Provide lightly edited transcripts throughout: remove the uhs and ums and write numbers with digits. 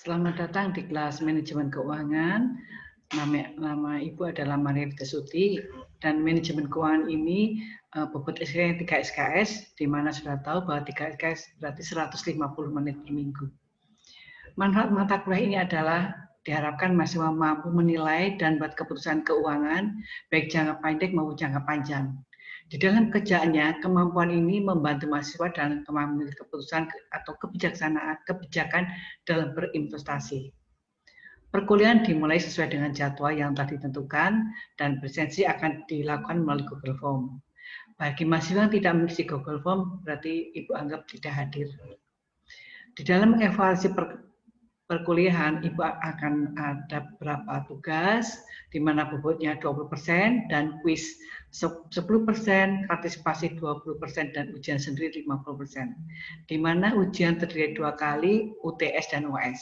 Selamat datang di kelas manajemen keuangan. Nama Ibu adalah Maria Tesuti dan manajemen keuangan ini bobot SKS 3 SKS, di mana sudah tahu bahwa 3 SKS berarti 150 menit per minggu. Manfaat mata kuliah ini adalah diharapkan mahasiswa mampu menilai dan buat keputusan keuangan baik jangka pendek maupun jangka panjang. Di dalam kerjaannya, kemampuan ini membantu mahasiswa dalam mengambil keputusan atau kebijakan dalam berinvestasi. Perkuliahan dimulai sesuai dengan jadwal yang telah ditentukan dan presensi akan dilakukan melalui Google Form. Bagi mahasiswa yang tidak mengisi Google Form, berarti Ibu anggap tidak hadir. Di dalam mengevaluasi perkuliahan, Ibu akan ada beberapa tugas, di mana bobotnya 20% dan kuis 10%, partisipasi 20% dan ujian sendiri 50%. Di mana ujian terdiri 2 kali, UTS dan UAS.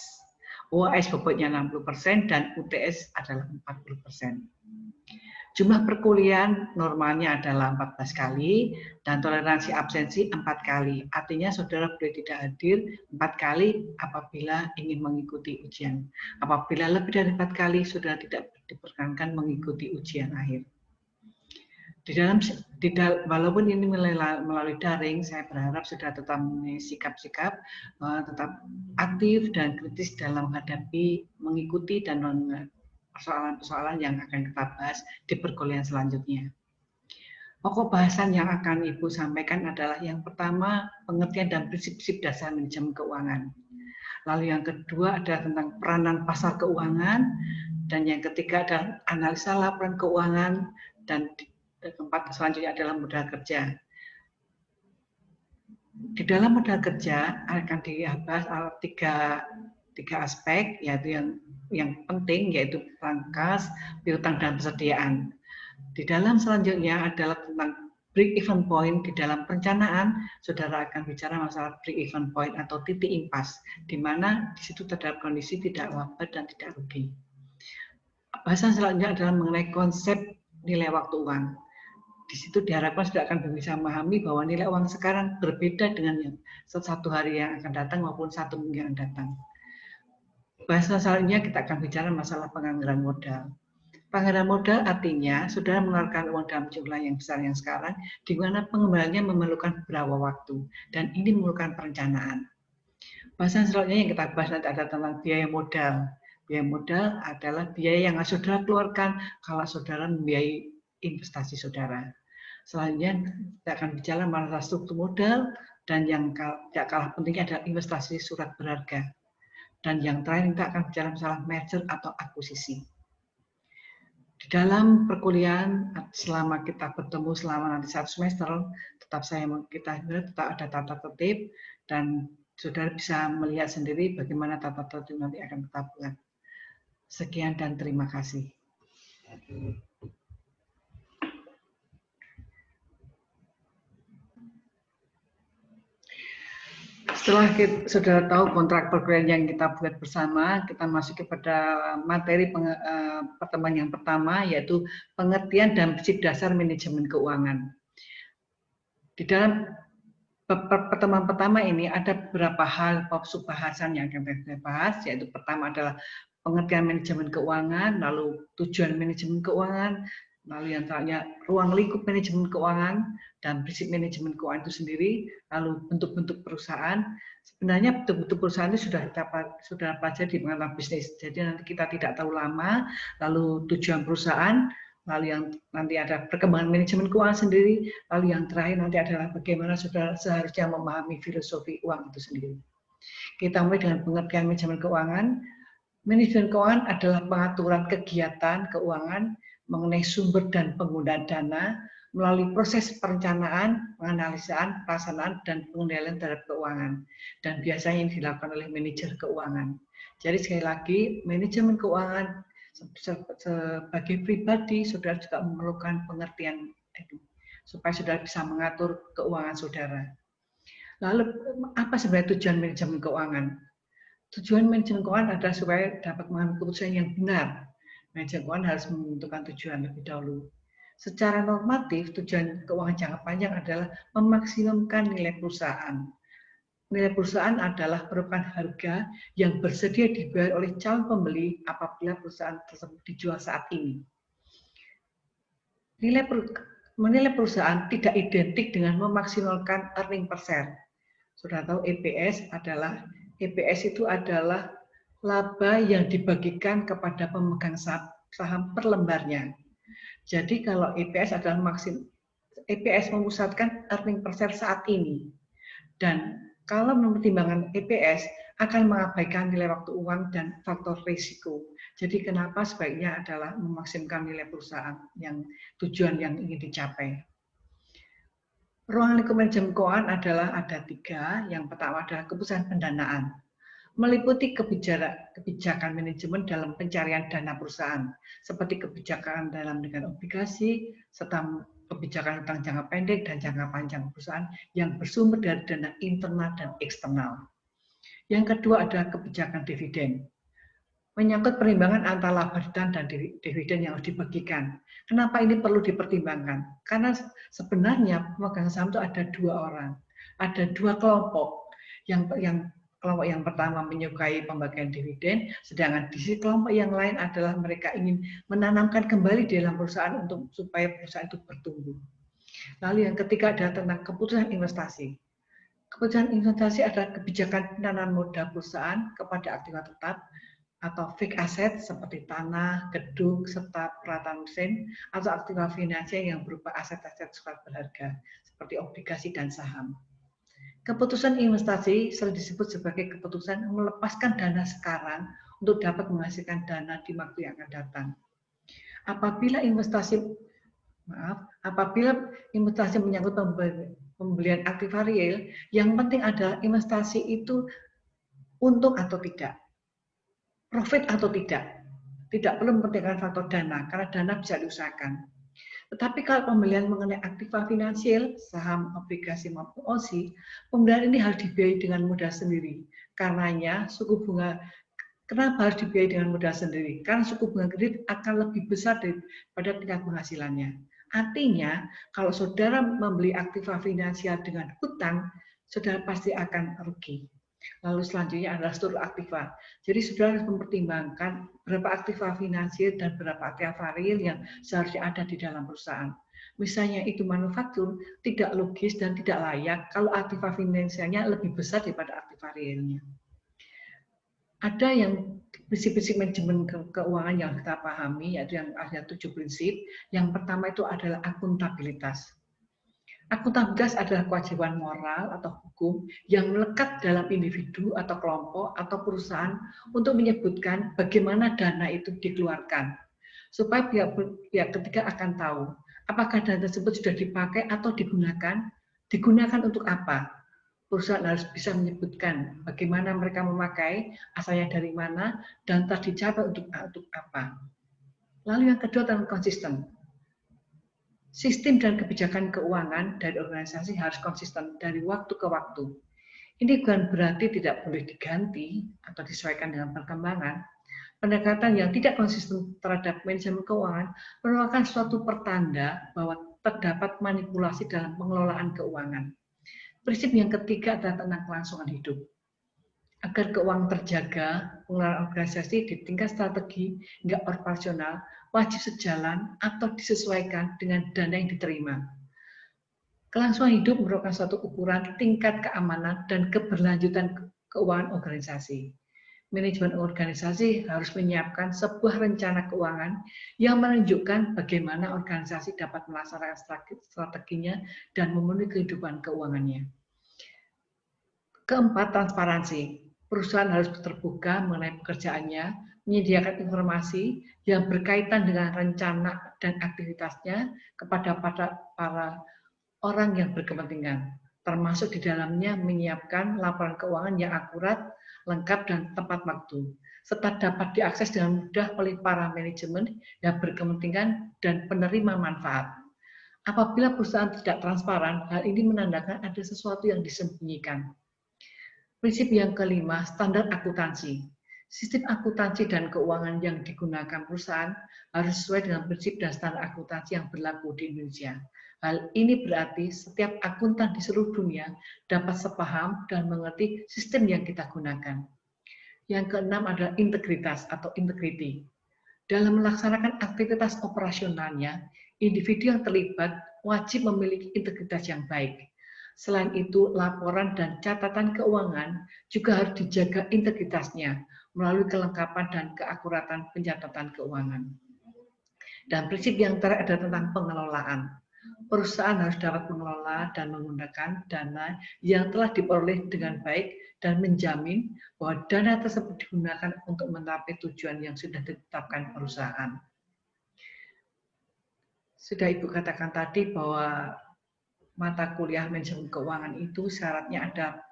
UAS bobotnya 60% dan UTS adalah 40%. Jumlah perkuliahan normalnya adalah 14 kali dan toleransi absensi 4 kali. Artinya saudara boleh tidak hadir 4 kali apabila ingin mengikuti ujian. Apabila lebih dari 4 kali, saudara tidak diperkenankan mengikuti ujian akhir. Walaupun ini melalui daring, saya berharap sudah tetap memiliki sikap-sikap tetap aktif dan kritis dalam menghadapi, mengikuti dan persoalan-persoalan yang akan kita bahas di perkuliahan selanjutnya. Pokok bahasan yang akan Ibu sampaikan adalah yang pertama, pengertian dan prinsip-prinsip dasar manajemen keuangan. Lalu yang kedua adalah tentang peranan pasar keuangan, dan yang ketiga adalah analisa laporan keuangan, dan keempat selanjutnya adalah modal kerja. Di dalam modal kerja akan dibahas tiga aspek, yaitu yang penting yaitu pangkas, piutang dan persediaan. Di dalam selanjutnya adalah tentang break even point. Di dalam perencanaan, saudara akan bicara masalah break even point atau titik impas, di mana di situ terdapat kondisi tidak laba dan tidak rugi. Bahasan selanjutnya adalah mengenai konsep nilai waktu uang. Di situ diharapkan sudah akan bisa memahami bahwa nilai uang sekarang berbeda dengan yang satu hari yang akan datang maupun 1 minggu yang datang. Bahasan selanjutnya kita akan bicara masalah penganggaran modal. Penganggaran modal artinya saudara mengeluarkan uang dalam jumlah yang besar yang sekarang, di mana pengembaliannya memerlukan beberapa waktu, dan ini memerlukan perencanaan. Bahasan selanjutnya yang kita bahas nanti ada tentang biaya modal. Biaya modal adalah biaya yang saudara keluarkan kalau saudara membiayai investasi saudara. Selanjutnya kita akan bicara masalah struktur modal, dan yang tidak kalah pentingnya adalah investasi surat berharga. Dan yang terakhir kita akan bicara masalah merger atau akuisisi. Di dalam perkuliahan selama kita bertemu selama nanti 1 semester, kita tetap ada tata tertib dan saudara bisa melihat sendiri bagaimana tata tertib nanti akan kita buat. Sekian dan terima kasih. Setelah saudara tahu kontrak perkuliahan yang kita buat bersama, kita masuk kepada materi pertemuan yang pertama, yaitu pengertian dan prinsip dasar manajemen keuangan. Di dalam pertemuan pertama ini ada beberapa hal subbahasan yang akan kita bahas, yaitu pertama adalah pengertian manajemen keuangan, lalu tujuan manajemen keuangan, lalu yang terakhir ruang lingkup manajemen keuangan, dan prinsip manajemen keuangan itu sendiri, lalu bentuk-bentuk perusahaan. Sebenarnya bentuk-bentuk perusahaan itu sudah pelajari di pengetahuan bisnis, jadi nanti kita tidak terlalu lama. Lalu tujuan perusahaan, lalu yang nanti ada perkembangan manajemen keuangan sendiri, lalu yang terakhir nanti adalah bagaimana saudara seharusnya memahami filosofi uang itu sendiri. Kita mulai dengan pengertian manajemen keuangan. Manajemen keuangan adalah pengaturan kegiatan keuangan mengenai sumber dan penggunaan dana melalui proses perencanaan, penganalisaan, pelaksanaan, dan pengendalian terhadap keuangan. Dan biasanya ini dilakukan oleh manajer keuangan. Jadi sekali lagi, manajemen keuangan sebagai pribadi, saudara juga memerlukan pengertian itu, supaya saudara bisa mengatur keuangan saudara. Lalu, apa sebenarnya tujuan manajemen keuangan? Tujuan manajemen keuangan adalah supaya dapat mengambil keputusan yang benar. Manajemen keuangan harus menentukan tujuan lebih dahulu. Secara normatif, tujuan keuangan jangka panjang adalah memaksimumkan nilai perusahaan. Nilai perusahaan adalah merupakan harga yang bersedia dibayar oleh calon pembeli apabila perusahaan tersebut dijual saat ini. Menilai perusahaan tidak identik dengan memaksimalkan earning per share. Sudah tahu EPS itu adalah laba yang dibagikan kepada pemegang saham per lembarnya. Jadi kalau EPS adalah EPS memusatkan earning per share saat ini. Dan kalau mempertimbangkan EPS akan mengabaikan nilai waktu uang dan faktor risiko. Jadi kenapa sebaiknya adalah memaksimalkan nilai perusahaan yang tujuan yang ingin dicapai. Ruang lingkup manajemen keuangan adalah ada 3. Yang pertama adalah keputusan pendanaan. Meliputi kebijakan manajemen dalam pencarian dana perusahaan, seperti kebijakan dalam dengan obligasi, serta kebijakan tentang jangka pendek dan jangka panjang perusahaan yang bersumber dari dana internal dan eksternal. Yang kedua adalah kebijakan dividen. Menyangkut perimbangan antara laba dan dividen yang harus dibagikan. Kenapa ini perlu dipertimbangkan? Karena sebenarnya pemegang saham itu ada 2 orang, ada 2 kelompok. Kelompok yang pertama menyukai pembagian dividen, sedangkan di sisi kelompok yang lain adalah mereka ingin menanamkan kembali di dalam perusahaan supaya perusahaan itu bertumbuh. Lalu yang ketiga adalah tentang keputusan investasi. Keputusan investasi adalah kebijakan penanaman modal perusahaan kepada aktiva tetap atau fixed asset seperti tanah, gedung, serta peralatan mesin, atau aktiva finansial yang berupa aset-aset sifat berharga seperti obligasi dan saham. Keputusan investasi sering disebut sebagai keputusan melepaskan dana sekarang untuk dapat menghasilkan dana di waktu yang akan datang. Apabila investasi menyangkut pembelian aktiva real, yang penting adalah investasi itu untung atau tidak, profit atau tidak. Tidak perlu mempertimbangkan faktor dana, karena dana bisa diusahakan. Tetapi kalau pembelian mengenai aktiva finansial, saham, obligasi maupun OSI, pembelian ini harus dibiayai dengan modal sendiri. Karenanya suku bunga, kenapa harus dibiayai dengan modal sendiri? Karena suku bunga kredit akan lebih besar daripada tingkat penghasilannya. Artinya, kalau saudara membeli aktiva finansial dengan hutang, saudara pasti akan rugi. Lalu selanjutnya adalah struktur aktiva. Jadi saudara harus mempertimbangkan berapa aktiva finansial dan berapa aktiva real yang seharusnya ada di dalam perusahaan. Misalnya itu manufaktur, tidak logis dan tidak layak kalau aktiva finansialnya lebih besar daripada aktiva realnya. Ada yang prinsip-prinsip manajemen keuangan yang kita pahami, yaitu yang ada 7 prinsip. Yang pertama itu adalah akuntabilitas. Akuntabilitas adalah kewajiban moral atau hukum yang melekat dalam individu atau kelompok atau perusahaan untuk menyebutkan bagaimana dana itu dikeluarkan. Supaya pihak ketiga akan tahu apakah dana tersebut sudah dipakai atau digunakan untuk apa. Perusahaan harus bisa menyebutkan bagaimana mereka memakai, asalnya dari mana, dan telah dicapai untuk apa. Lalu yang kedua tentang konsisten. Sistem dan kebijakan keuangan dari organisasi harus konsisten dari waktu ke waktu. Ini bukan berarti tidak boleh diganti atau disesuaikan dengan perkembangan. Pendekatan yang tidak konsisten terhadap manajemen keuangan merupakan suatu pertanda bahwa terdapat manipulasi dalam pengelolaan keuangan. Prinsip yang ketiga adalah tentang kelangsungan hidup. Agar keuangan terjaga, pengelolaan organisasi di tingkat strategi hingga operasional wajib sejalan atau disesuaikan dengan dana yang diterima. Kelangsungan hidup merupakan suatu ukuran tingkat keamanan dan keberlanjutan keuangan organisasi. Manajemen organisasi harus menyiapkan sebuah rencana keuangan yang menunjukkan bagaimana organisasi dapat melaksanakan strateginya dan memenuhi kehidupan keuangannya. Keempat, transparansi. Perusahaan harus terbuka mengenai pekerjaannya, menyediakan informasi yang berkaitan dengan rencana dan aktivitasnya kepada para orang yang berkepentingan, termasuk di dalamnya menyiapkan laporan keuangan yang akurat, lengkap, dan tepat waktu, serta dapat diakses dengan mudah oleh para manajemen yang berkepentingan dan penerima manfaat. Apabila perusahaan tidak transparan, hal ini menandakan ada sesuatu yang disembunyikan. Prinsip yang kelima, standar akuntansi. Sistem akuntansi dan keuangan yang digunakan perusahaan harus sesuai dengan prinsip dan standar akuntansi yang berlaku di Indonesia. Hal ini berarti setiap akuntan di seluruh dunia dapat sepaham dan mengerti sistem yang kita gunakan. Yang keenam adalah integritas atau integrity. Dalam melaksanakan aktivitas operasionalnya, individu yang terlibat wajib memiliki integritas yang baik. Selain itu, laporan dan catatan keuangan juga harus dijaga integritasnya melalui kelengkapan dan keakuratan pencatatan keuangan. Dan prinsip yang terakhir adalah tentang pengelolaan. Perusahaan harus dapat mengelola dan menggunakan dana yang telah diperoleh dengan baik dan menjamin bahwa dana tersebut digunakan untuk mencapai tujuan yang sudah ditetapkan perusahaan. Sudah Ibu katakan tadi bahwa mata kuliah manajemen keuangan itu syaratnya ada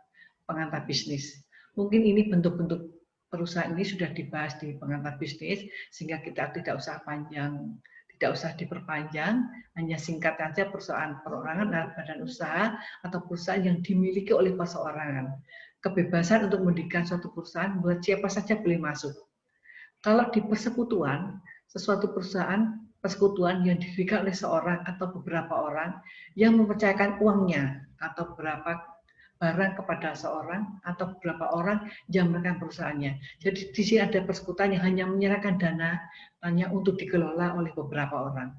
pengantar bisnis. Mungkin ini bentuk-bentuk perusahaan ini sudah dibahas di pengantar bisnis, sehingga kita tidak usah diperpanjang, hanya singkat saja perusahaan perorangan adalah badan usaha atau perusahaan yang dimiliki oleh perseorangan. Kebebasan untuk mendirikan suatu perusahaan buat siapa saja boleh masuk. Kalau di persekutuan, sesuatu persekutuan yang didirikan oleh seorang atau beberapa orang yang mempercayakan uangnya atau beberapa barang kepada seorang atau beberapa orang yang menekan perusahaannya. Jadi di sini ada persekutuan yang hanya menyerahkan dana hanya untuk dikelola oleh beberapa orang.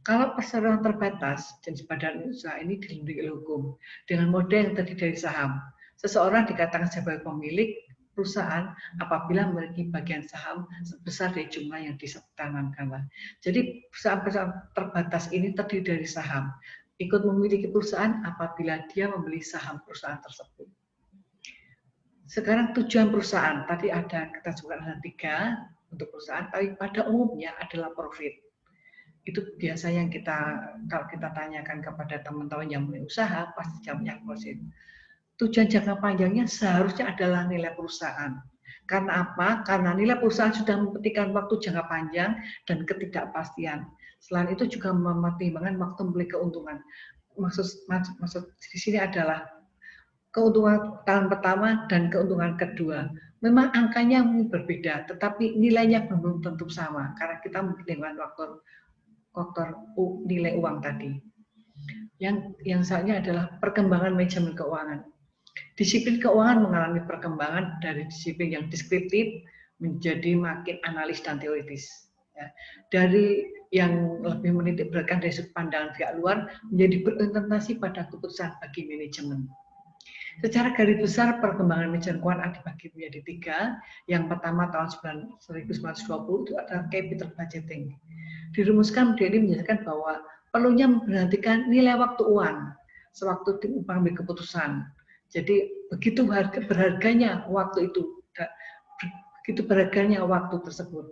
Kalau perseroan terbatas, jenis badan usaha ini dilindungi oleh hukum dengan model yang terdiri dari saham. Seseorang dikatakan sebagai pemilik perusahaan apabila memiliki bagian saham sebesar dari jumlah yang ditanamkan. Jadi perusahaan-perusahaan terbatas ini terdiri dari saham. Ikut memiliki perusahaan apabila dia membeli saham perusahaan tersebut. Sekarang tujuan perusahaan, tadi kita sebutkan ada 3 untuk perusahaan, tapi pada umumnya adalah profit. Itu biasa yang kalau kita tanyakan kepada teman-teman yang mulai usaha, pasti jawabnya profit. Tujuan jangka panjangnya seharusnya adalah nilai perusahaan. Karena apa? Karena nilai perusahaan sudah memperhatikan waktu jangka panjang dan ketidakpastian. Selain itu juga mempertimbangkan waktu membeli keuntungan. Maksud di sini adalah keuntungan tahun pertama dan keuntungan kedua. Memang angkanya berbeda, tetapi nilainya belum tentu sama karena kita mempertimbangkan faktor nilai uang tadi. Yang selanjutnya adalah perkembangan manajemen keuangan. Disiplin keuangan mengalami perkembangan dari disiplin yang deskriptif menjadi makin analis dan teoritis. Ya. Dari yang lebih menitik beratkan dari sudut pandangan pihak luar menjadi berorientasi pada keputusan bagi manajemen. Secara garis besar perkembangan manajemen keuangan dibagi menjadi 3. Yang pertama tahun 1920 itu adalah capital budgeting. Dirumuskan model ini menjelaskan bahwa perlunya memperhatikan nilai waktu uang sewaktu mengambil keputusan. Jadi begitu berharganya waktu itu, begitu berharganya waktu tersebut.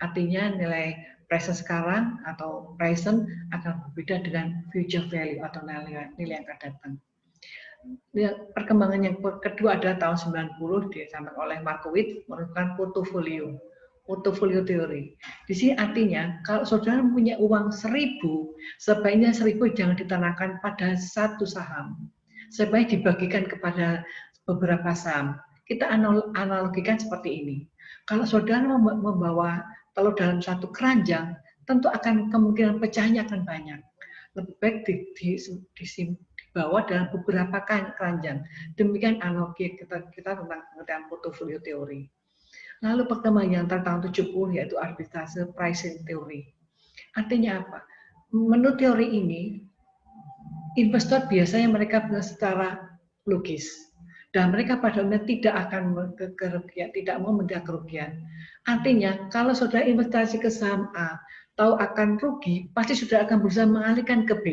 Artinya nilai present sekarang atau present akan berbeda dengan future value atau nilai yang akan datang. Perkembangan yang kedua adalah tahun 90 disampaikan oleh Markowitz merupakan portfolio teori. Di sini artinya kalau saudara punya uang 1.000, sebaiknya 1.000 jangan ditanamkan pada satu saham. Sebaiknya dibagikan kepada beberapa saham. Kita analogikan seperti ini. Kalau saudara membawa telur dalam satu keranjang, tentu akan kemungkinan pecahnya akan banyak. Lebih baik dibawa dalam beberapa keranjang. Demikian analogi kita tentang pengertian portfolio teori. Lalu perkembangan yang tahun 70 yaitu arbitrase pricing teori. Artinya apa? Menurut teori ini, investor biasanya mereka secara logis dan mereka pada umumnya tidak akan kerugian, tidak mau mendapat kerugian. Artinya kalau saudara investasi ke saham A, tahu akan rugi, pasti sudah akan berusaha mengalihkan ke B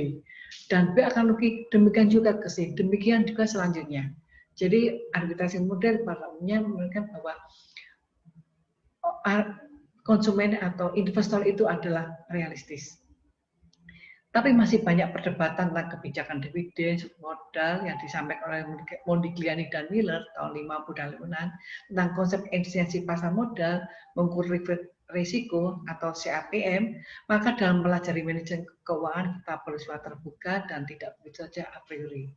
dan B akan rugi, demikian juga ke C, demikian juga selanjutnya. Jadi arbitrase model pada umumnya menunjukkan bahwa konsumen atau investor itu adalah realistis. Tapi masih banyak perdebatan tentang kebijakan dividen, modal yang disampaikan oleh Mondigliani dan Miller tahun 50 dan 50-an tentang konsep efisiensi pasar modal, mengukur risiko atau CAPM, maka dalam pelajari manajemen keuangan kita perlu sifat terbuka dan tidak begitu saja a priori.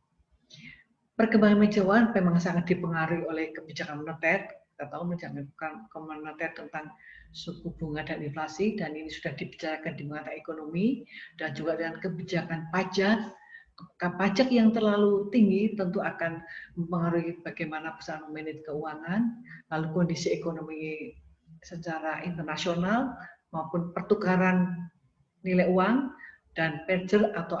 Perkembangan manajemen keuangan memang sangat dipengaruhi oleh kebijakan moneter kita tahu menjalankan moneter tentang suku bunga dan inflasi, dan ini sudah dibicarakan di mata ekonomi, dan juga dengan kebijakan pajak. Pajak yang terlalu tinggi tentu akan mempengaruhi bagaimana perusahaan memanage keuangan, lalu kondisi ekonomi secara internasional maupun pertukaran nilai uang dan merger atau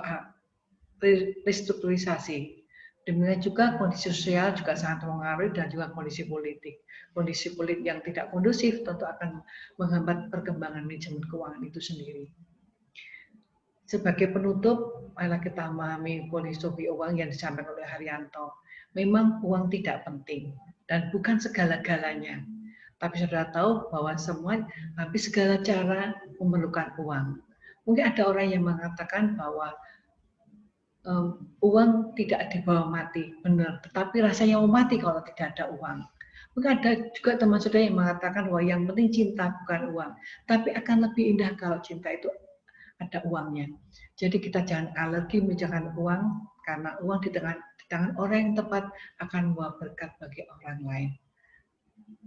restrukturisasi. Demikian juga kondisi sosial juga sangat mempengaruhi dan juga kondisi politik. Kondisi politik yang tidak kondusif tentu akan menghambat perkembangan manajemen keuangan itu sendiri. Sebagai penutup, marilah kita memahami filosofi uang yang disampaikan oleh Haryanto. Memang uang tidak penting dan bukan segala-galanya. Tapi saudara tahu bahwa semua hampir segala cara memerlukan uang. Mungkin ada orang yang mengatakan bahwa uang tidak dibawa mati, benar. Tetapi rasanya mau mati kalau tidak ada uang. Mungkin ada juga teman saudara yang mengatakan bahwa yang penting cinta bukan uang. Tapi akan lebih indah kalau cinta itu ada uangnya. Jadi kita jangan alergi menjaga uang, karena uang di tangan orang yang tepat akan membawa berkat bagi orang lain.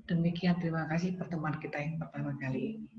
Demikian, terima kasih pertemuan kita yang pertama kali ini.